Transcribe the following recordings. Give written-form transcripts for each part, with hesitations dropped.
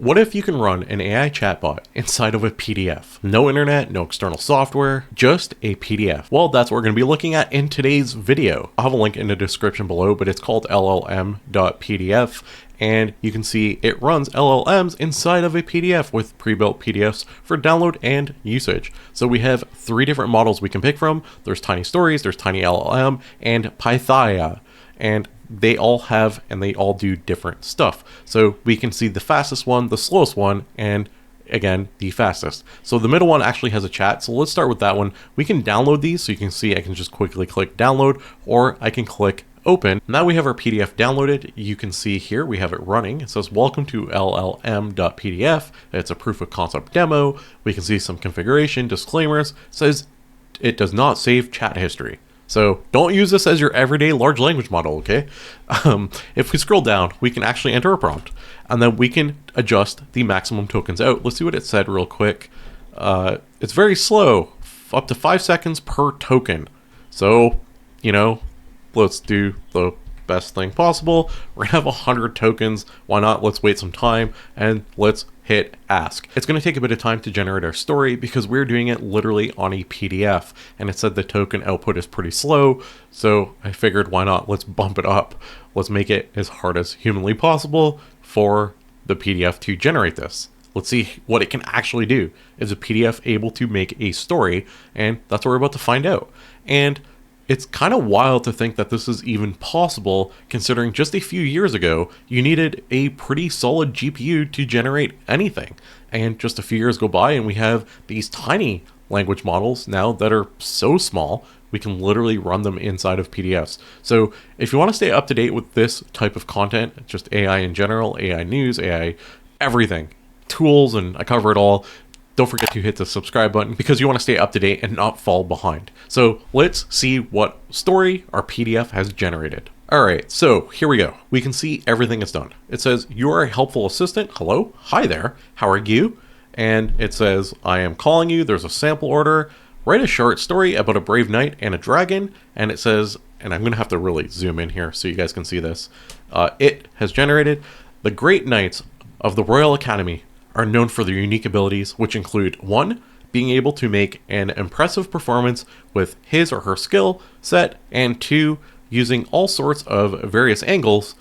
What if you can run an AI chatbot inside of a PDF? No internet, no external software, just a PDF. Well, that's what we're going to be looking at in today's video. I'll have a link in the description below, but it's called LLM.PDF. And you can see it runs LLMs inside of a PDF with pre-built PDFs for download and usage. So we have three different models we can pick from. There's Tiny Stories, there's Tiny LLM, and Pythia. And they all have and they all do different stuff. So we can see the fastest one, the slowest one, and again, the fastest. So the middle one actually has a chat. So let's start with that one. We can download these. So you can see I can just quickly click download, or I can click open. Now we have our PDF downloaded. You can see here we have it running. It says welcome to LLM.PDF. It's a proof of concept demo. We can see some configuration disclaimers. It says it does not save chat history. So don't use this as your everyday large language model, okay? If we scroll down, we can actually enter a prompt, and then we can adjust the maximum tokens out. Let's see what it said real quick. It's very slow, up to 5 seconds per token. So, you know, let's do the best thing possible. We're gonna have 100 tokens. Why not? Let's wait some time and let's hit ask. It's going to take a bit of time to generate our story because we're doing it literally on a PDF, and it said the token output is pretty slow. So I figured, why not? Let's bump it up. Let's make it as hard as humanly possible for the PDF to generate this. Let's see what it can actually do. Is a PDF able to make a story? And that's what we're about to find out. And it's kind of wild to think that this is even possible, considering just a few years ago, you needed a pretty solid GPU to generate anything. And just a few years go by and we have these tiny language models now that are so small, we can literally run them inside of PDFs. So if you want to stay up to date with this type of content, just AI in general, AI news, AI everything, tools, and I cover it all, don't forget to hit the subscribe button because you want to stay up to date and not fall behind. So let's see what story our PDF has generated. All right, so here we go. We can see everything is done. It says, you are a helpful assistant. Hello, hi there, how are you? And it says, I am calling you. There's a sample order. Write a short story about a brave knight and a dragon. And it says, and I'm gonna have to really zoom in here so you guys can see this. It has generated the great knights of the Royal Academy are known for their unique abilities, which include 1, being able to make an impressive performance with his or her skill set, and 2, using all sorts of various angles.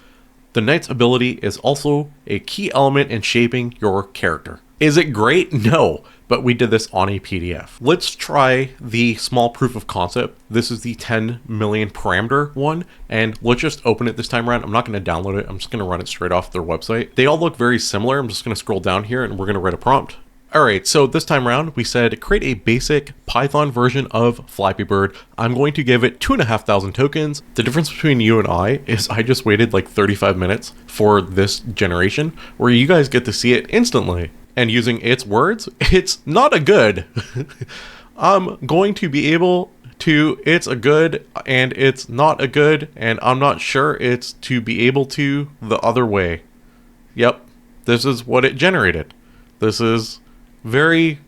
The knight's ability is also a key element in shaping your character. Is it great? No, but we did this on a PDF. Let's try the small proof of concept. This is the 10 million parameter one, and let's just open it this time around. I'm not going to download it. I'm just going to run it straight off their website. They all look very similar. I'm just going to scroll down here and we're going to write a prompt. All right, so this time around, we said create a basic Python version of Flappy Bird. I'm going to give it 2,500 tokens. The difference between you and I is I just waited like 35 minutes for this generation, where you guys get to see it instantly. And using its words, it's not a good. I'm going to be able to, it's a good, and it's not a good, and I'm not sure it's to be able to the other way. Yep, this is what it generated. This is very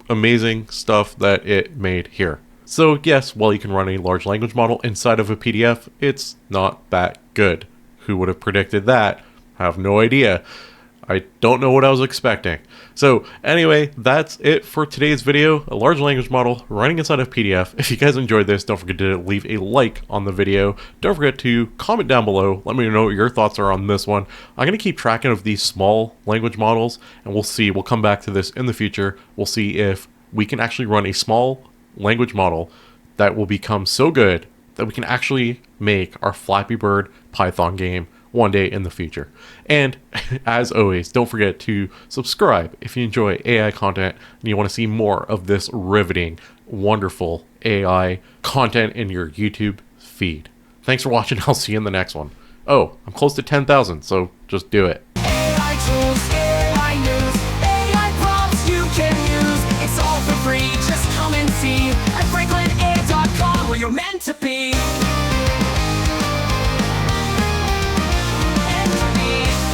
amazing stuff that it made here. So yes, while you can run a large language model inside of a PDF, it's not that good. Who would have predicted that? I have no idea. I don't know what I was expecting. So anyway, that's it for today's video. A large language model running inside of PDF. If you guys enjoyed this, don't forget to leave a like on the video. Don't forget to comment down below. Let me know what your thoughts are on this one. I'm going to keep tracking of these small language models, and we'll see. We'll come back to this in the future. We'll see if we can actually run a small language model that will become so good that we can actually make our Flappy Bird Python game one day in the future. And as always, don't forget to subscribe if you enjoy AI content and you want to see more of this riveting, wonderful AI content in your YouTube feed. Thanks for watching. I'll see you in the next one. Oh, I'm close to 10,000, so just do it.